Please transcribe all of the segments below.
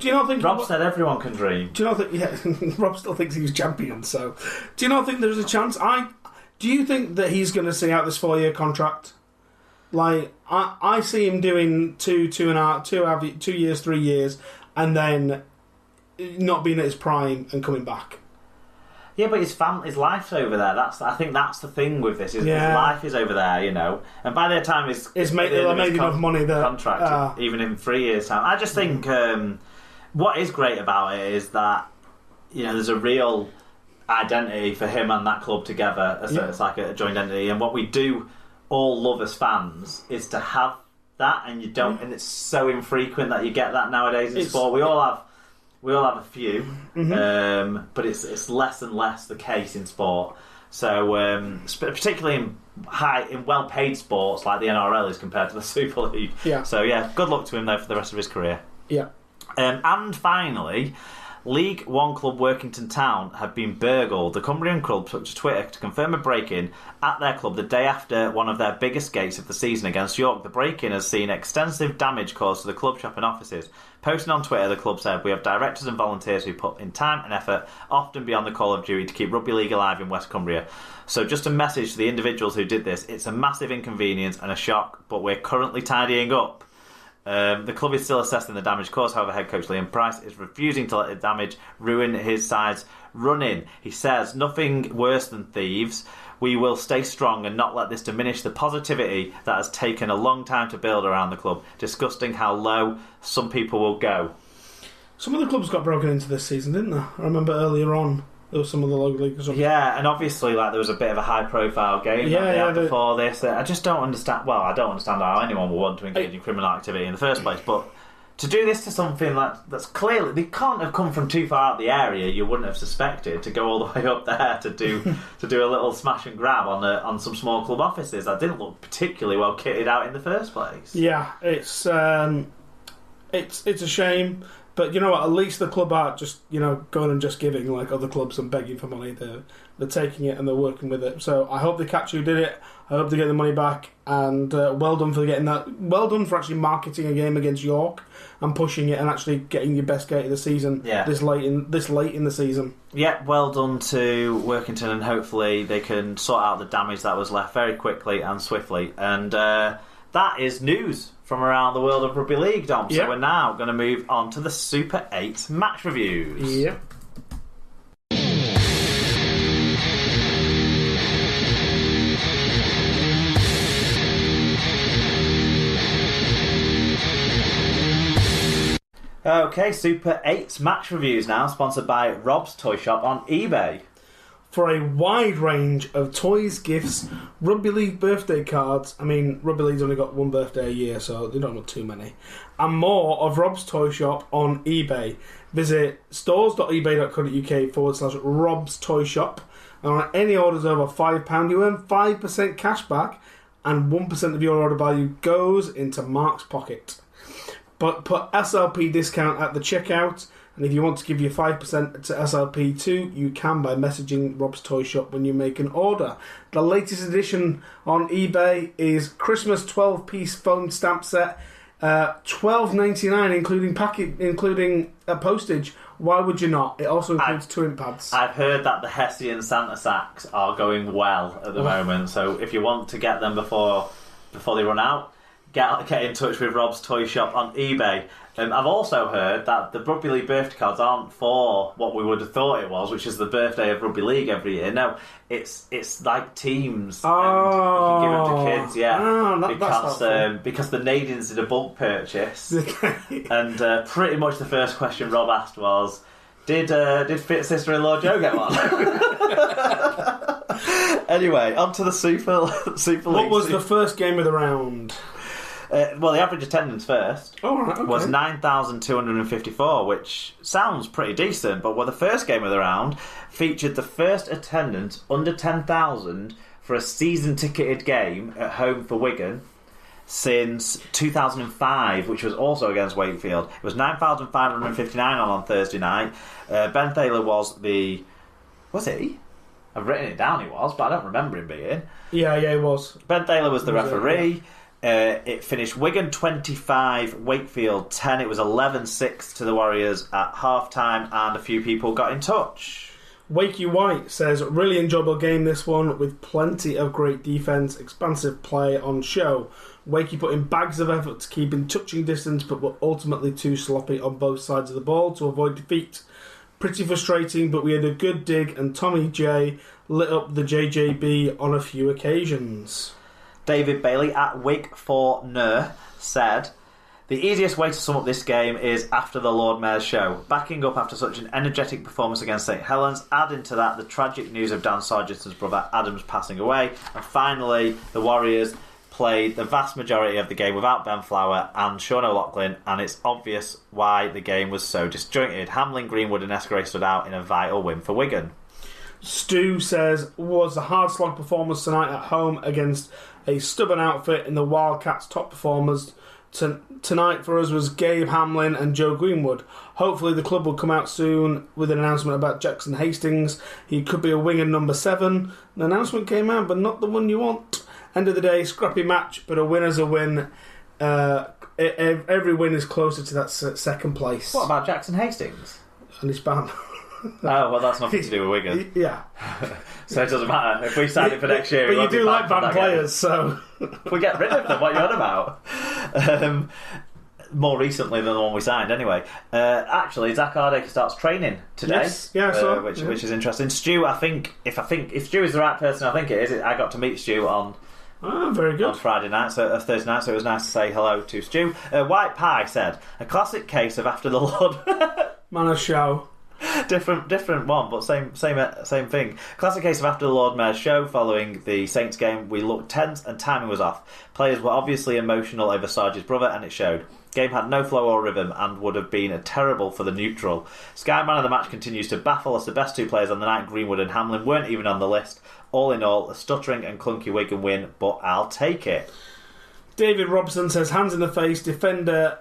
Do you not think Rob said everyone can dream? Do you not think? Yeah, Rob still thinks he's champion. So, do you not think there's a chance? Do you think that he's going to see out this 4-year contract? Like, I see him doing 2 years, 3 years, and then not being at his prime and coming back. Yeah, but his life's over there. I think that's the thing with this. His life is over there, you know. And by the time he's made enough money that contract, even in 3 years' time, I just think what is great about it is that there's a real identity for him and that club together. It's like a joint entity, and what we do all love as fans is to have that, and you don't, and it's so infrequent that you get that nowadays in sport. We all have a few, but it's less and less the case in sport. So, particularly in well-paid sports like the NRL is compared to the Super League. Yeah. So good luck to him though for the rest of his career. Yeah. And finally, League One club Workington Town have been burgled. The Cumbrian club took to Twitter to confirm a break-in at their club the day after one of their biggest gates of the season against York. The break-in has seen extensive damage caused to the club shop and offices. Posting on Twitter, the club said, "We have directors and volunteers who put in time and effort, often beyond the call of duty, to keep rugby league alive in West Cumbria. So just a message to the individuals who did this. It's a massive inconvenience and a shock, but we're currently tidying up." The club is still assessing the damage caused. However, head coach Liam Price is refusing to let the damage ruin his side's run-in. He says, "Nothing worse than thieves. We will stay strong and not let this diminish the positivity that has taken a long time to build around the club. Disgusting how low some people will go." Some of the clubs got broken into this season, didn't they? I remember earlier on there was some of the local leagues. Yeah, and obviously there was a bit of a high-profile game before this. I just don't understand. Well, I don't understand how anyone would want to engage in criminal activity in the first place. But to do this to something that's clearly, they can't have come from too far out the area. You wouldn't have suspected to go all the way up there to do a little smash and grab on some small club offices that didn't look particularly well kitted out in the first place. Yeah, it's a shame. But you know what? At least the club aren't just going and just giving like other clubs and begging for money. They're taking it and they're working with it. So I hope they catch who did it. I hope they get the money back. And well done for getting that. Well done for actually marketing a game against York and pushing it and actually getting your best gate of the season. Yeah. This late in the season. Yeah, well done to Workington, and hopefully they can sort out the damage that was left very quickly and swiftly. And that is news from around the world of rugby league, Dom. So we're now going to move on to the Super 8 match reviews. Yep. Okay, Super 8 match reviews now, sponsored by Rob's Toy Shop on eBay. For a wide range of toys, gifts, rugby league birthday cards. I mean, rugby league's only got one birthday a year, so they don't have too many. And more of Rob's Toy Shop on eBay. Visit stores.ebay.co.uk/Rob's Toy Shop. And on any orders over £5, you earn 5% cash back, and 1% of your order value goes into Mark's pocket. But put SLP discount at the checkout. And if you want to give your 5% to SLP too, you can by messaging Rob's Toy Shop when you make an order. The latest edition on eBay is Christmas 12-piece foam stamp set, $12.99, including postage. Why would you not? It also includes 2 ink pads. I've heard that the Hessian Santa sacks are going well at the moment, so if you want to get them before they run out, get in touch with Rob's Toy Shop on eBay. I've also heard that the Rugby League birthday cards aren't for what we would have thought it was, which is the birthday of Rugby League every year. No, it's like teams. Oh, and you can give them to kids, yeah. Oh, because the Nadians did a bulk purchase. And pretty much the first question Rob asked was, Did fit sister-in-law Joe get one? Anyway, on to the Super League. What was the first game of the round? Well, the average attendance first okay. was 9,254, which sounds pretty decent, but the first game of the round featured the first attendance under 10,000 for a season-ticketed game at home for Wigan since 2005, which was also against Wakefield. It was 9,559 on Thursday night. Ben Thaler was the... Was he? I've written it down, he was, but I don't remember him being. Yeah, he was. Ben Thaler was the referee. It finished Wigan 25, Wakefield 10. It was 11-6 to the Warriors at half-time, and a few people got in touch. Wakey White says, really enjoyable game this one, with plenty of great defence, expansive play on show. Wakey put in bags of effort to keep in touching distance, but were ultimately too sloppy on both sides of the ball to avoid defeat. Pretty frustrating, but we had a good dig, and Tommy J lit up the JJB on a few occasions. David Bailey at Wig4Ner said, the easiest way to sum up this game is after the Lord Mayor's show. Backing up after such an energetic performance against St Helens, add into that the tragic news of Dan Sargent's brother Adam's passing away, and finally the Warriors played the vast majority of the game without Ben Flower and Sean O'Loughlin, and it's obvious why the game was so disjointed. Hamlin, Greenwood and Escaré stood out in a vital win for Wigan. Stu says, was a hard slog performance tonight at home against a stubborn outfit in the Wildcats' top performers. Tonight for us was Gabe Hamlin and Joe Greenwood. Hopefully the club will come out soon with an announcement about Jackson Hastings. He could be a winger number 7. The announcement came out, but not the one you want. End of the day, scrappy match, but a win's a win. Every win is closer to that second place. What about Jackson Hastings? And he's banned. Oh, well, that's nothing to do with Wigan. Yeah. So it doesn't matter. If we sign it for next year... But you do like banned players, so... We get rid of them, what are you on about? More recently than the one we signed, anyway. Actually, Zach Hardacre starts training today. Yes, yeah, which is interesting. Stu, I think if Stu is the right person, I think it is. I got to meet Stu on... Oh, very good. On Friday night, Thursday night, so it was nice to say hello to Stu. White Pie said, a classic case of after the Lord... Man of show. Different one, but same thing. Classic case of after the Lord Mayor's show following the Saints game. We looked tense and timing was off. Players were obviously emotional over Sarge's brother, and it showed. Game had no flow or rhythm and would have been terrible for the neutral. Sky Man of the match continues to baffle us. The best 2 players on the night, Greenwood and Hamlin, weren't even on the list. All in all, a stuttering and clunky Wigan win, but I'll take it. David Robson says, hands in the face, defender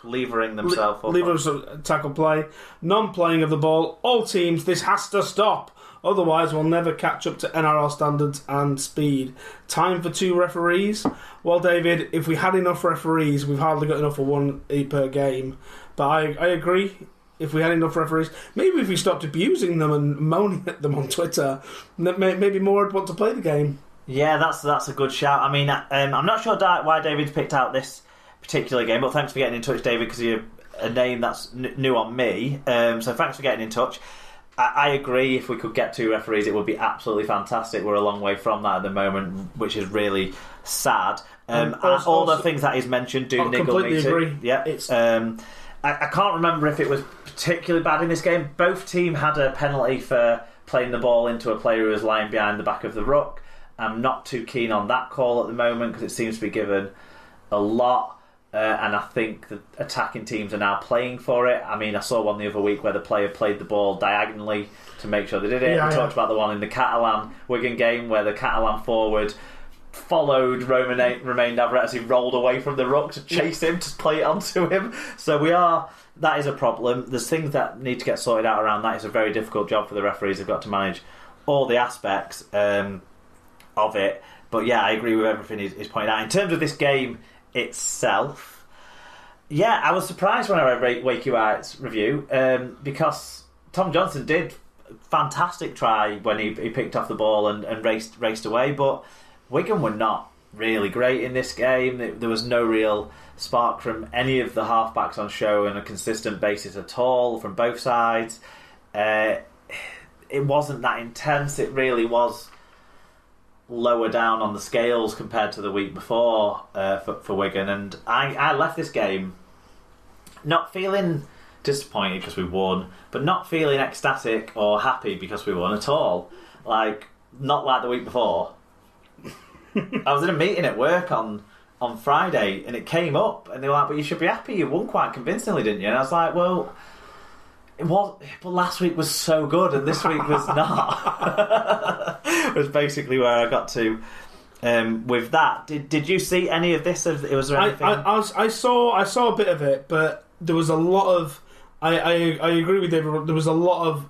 levering themselves up. Levering tackle play, non-playing of the ball. All teams, this has to stop. Otherwise, we'll never catch up to NRL standards and speed. Time for 2 referees. Well, David, if we had enough referees, we've hardly got enough for 1 per game. But I agree. If we had enough referees, maybe if we stopped abusing them and moaning at them on Twitter, maybe more would want to play the game. Yeah, that's a good shout. I mean, I'm not sure why David's picked out this particular game, but thanks for getting in touch, David, because you're a name that's new on me. So thanks for getting in touch. I agree, if we could get 2 referees, it would be absolutely fantastic. We're a long way from that at the moment, which is really sad. All the things that he's mentioned do niggle me too. Agree. Yeah, I can't remember if it was particularly bad in this game. Both teams had a penalty for playing the ball into a player who was lying behind the back of the ruck. I'm not too keen on that call at the moment because it seems to be given a lot. And I think the attacking teams are now playing for it. I mean, I saw one the other week where the player played the ball diagonally to make sure they did it. We talked about the one in the Catalan-Wigan game where the Catalan forward followed Romain Navarrete as he rolled away from the ruck to chase him, to play it onto him. So that is a problem. There's things that need to get sorted out around that. It's a very difficult job for the referees. They've got to manage all the aspects of it. But yeah, I agree with everything he's pointed out. In terms of this game itself, yeah, I was surprised when I read Wakey White's review because Tom Johnson did a fantastic try when he picked off the ball and raced away, but Wigan were not really great in this game. There was no real spark from any of the halfbacks on show on a consistent basis at all from both sides. It wasn't that intense. It really was lower down on the scales compared to the week before for Wigan, and I left this game not feeling disappointed because we won, but not feeling ecstatic or happy because we won at all. Not like the week before. I was in a meeting at work on Friday and it came up and they were like, but you should be happy, you won quite convincingly, didn't you? And I was like, well, it was, but last week was so good and this week was not. It was basically where I got to with that. Did you see any of this? Was there anything? I saw a bit of it, but there was a lot of. I agree with David. There was a lot of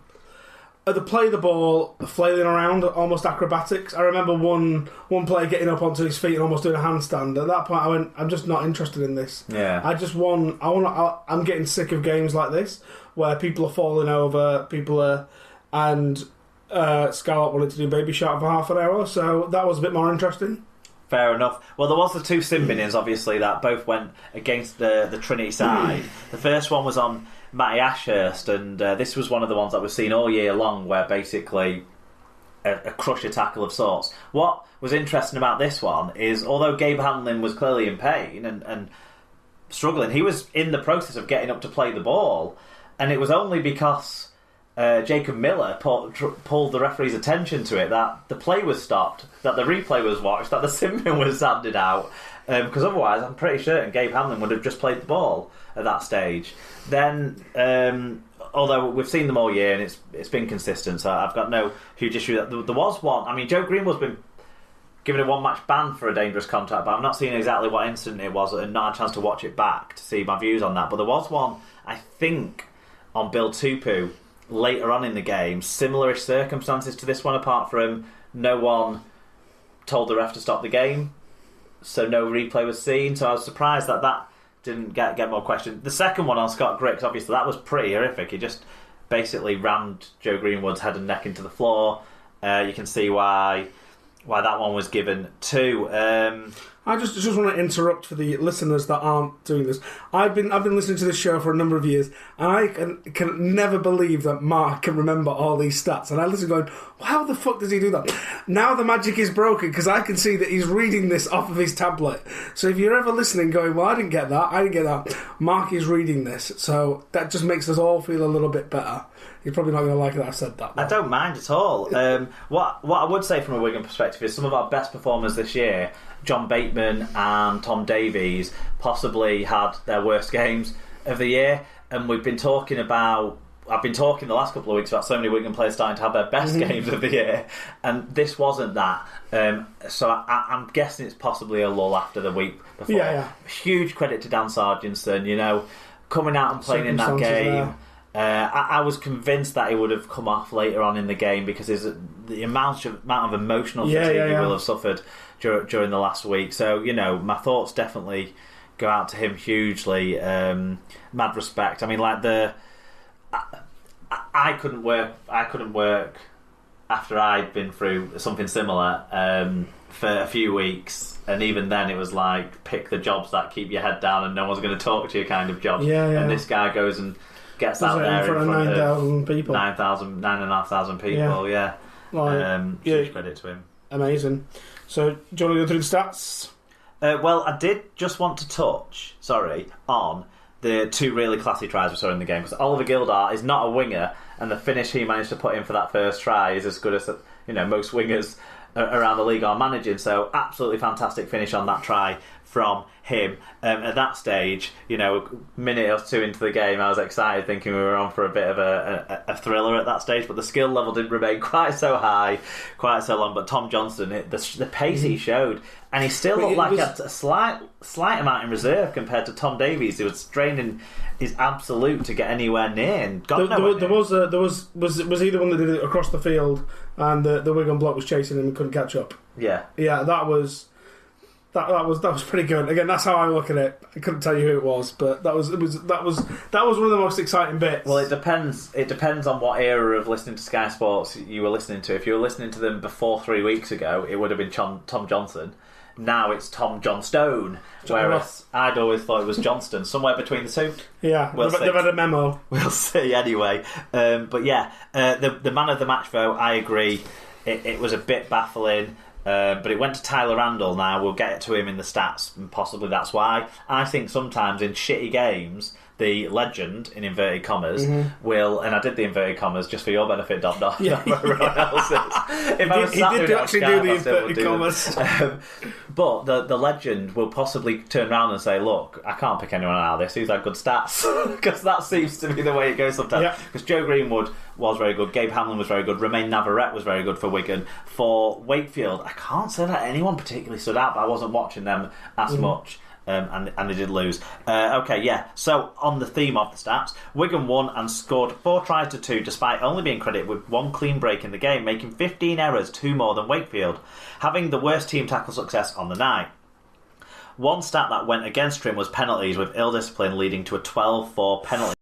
the play the ball, flailing around, almost acrobatics. I remember one player getting up onto his feet and almost doing a handstand. At that point, I went, I'm just not interested in this. Yeah. I'm getting sick of games like this where people are falling over, and Scarlett wanted to do Baby Shark for half an hour, so that was a bit more interesting. Fair enough. Well, there was the two sin binings, obviously, that both went against the Trinity side. The first one was on Matty Ashurst, and this was one of the ones that we've seen all year long, where basically a crusher tackle of sorts. What was interesting about this one is, although Gabe Hanlon was clearly in pain and struggling, he was in the process of getting up to play the ball, and it was only because Jacob Miller pulled the referee's attention to it that the play was stopped, that the replay was watched, that the sin bin was handed out, because otherwise I'm pretty certain Gabe Hanlon would have just played the ball at that stage. Then, although we've seen them all year and it's been consistent, so I've got no huge issue. There was one. I mean, Joe Greenwood's been given a one-match ban for a dangerous contact, but I'm not seeing exactly what incident it was and not had a chance to watch it back to see my views on that. But there was one, I think, on Bill Tupu later on in the game, similar-ish circumstances to this one, apart from no one told the ref to stop the game, so no replay was seen. So I was surprised that didn't get more questions. The second one on Scott Griggs, obviously, that was pretty horrific. He just basically rammed Joe Greenwood's head and neck into the floor. You can see why that one was given two. I just want to interrupt for the listeners that aren't doing this. I've been listening to this show for a number of years, and I can never believe that Mark can remember all these stats. And I listen going, how the fuck does he do that? Now the magic is broken, because I can see that he's reading this off of his tablet. So if you're ever listening going, well, I didn't get that, Mark is reading this. So that just makes us all feel a little bit better. You're probably not going to like that I said that. I don't mind at all. What I would say from a Wigan perspective is some of our best performers this year, John Bateman and Tom Davies, possibly had their worst games of the year. And I've been talking the last couple of weeks about so many Wigan players starting to have their best games of the year, and this wasn't that. So I'm guessing it's possibly a lull after the week before. Yeah. Huge credit to Dan Sargentson, coming out and playing in that game. I was convinced that he would have come off later on in the game because the amount of emotional fatigue he will have suffered during the last week. So, my thoughts definitely go out to him hugely. Mad respect. I mean, like I couldn't work after I'd been through something similar for a few weeks, and even then it was like pick the jobs that keep your head down and no one's going to talk to you kind of jobs. And this guy goes and gets out there in front of 9,000 people. 9,500 people, huge credit to him. Amazing. So, do you want to go through the stats? Well, I did just want to touch, on the two really classy tries we saw in the game, because Oliver Gildart is not a winger, and the finish he managed to put in for that first try is as good as most wingers around the league are managing. So, absolutely fantastic finish on that try from him. At that stage, a minute or two into the game, I was excited, thinking we were on for a bit of a thriller at that stage, but the skill level didn't remain quite so high, quite so long. But Tom Johnson, the pace he showed, and he still looked like a slight amount in reserve compared to Tom Davies, who was straining his absolute to get anywhere near, and got nowhere near. Was he the one that did it across the field, and the Wigan bloke was chasing him and couldn't catch up? Yeah, that was pretty good. Again, that's how I look at it. I couldn't tell you who it was, but that was one of the most exciting bits. Well, it depends on what era of listening to Sky Sports you were listening to. If you were listening to them before 3 weeks ago, it would have been Tom Johnson. Now it's Tom Johnstone, whereas I'd always thought it was Johnston, somewhere between the two. Yeah, they've had a memo. We'll see anyway. But yeah, the man of the match, though, I agree. It was a bit baffling. But it went to Tyler Randall. Now we'll get to him in the stats, and possibly that's why. I think sometimes in shitty games, the legend, in inverted commas, will, and I did the inverted commas just for your benefit, Dom, not everyone else's. He did actually do the inverted commas. But the legend will possibly turn around and say, look, I can't pick anyone out of this who's had good stats, because that seems to be the way it goes sometimes. Because Joe Greenwood was very good, Gabe Hamlin was very good, Romain Navarrete was very good for Wigan. For Wakefield, I can't say that anyone particularly stood out, but I wasn't watching them as much. and they did lose. Okay, yeah. So, on the theme of the stats, Wigan won and scored 4 tries to 2, despite only being credited with 1 clean break in the game, making 15 errors, 2 more than Wakefield, having the worst team tackle success on the night. One stat that went against Trim was penalties, with ill discipline leading to a 12-4 penalty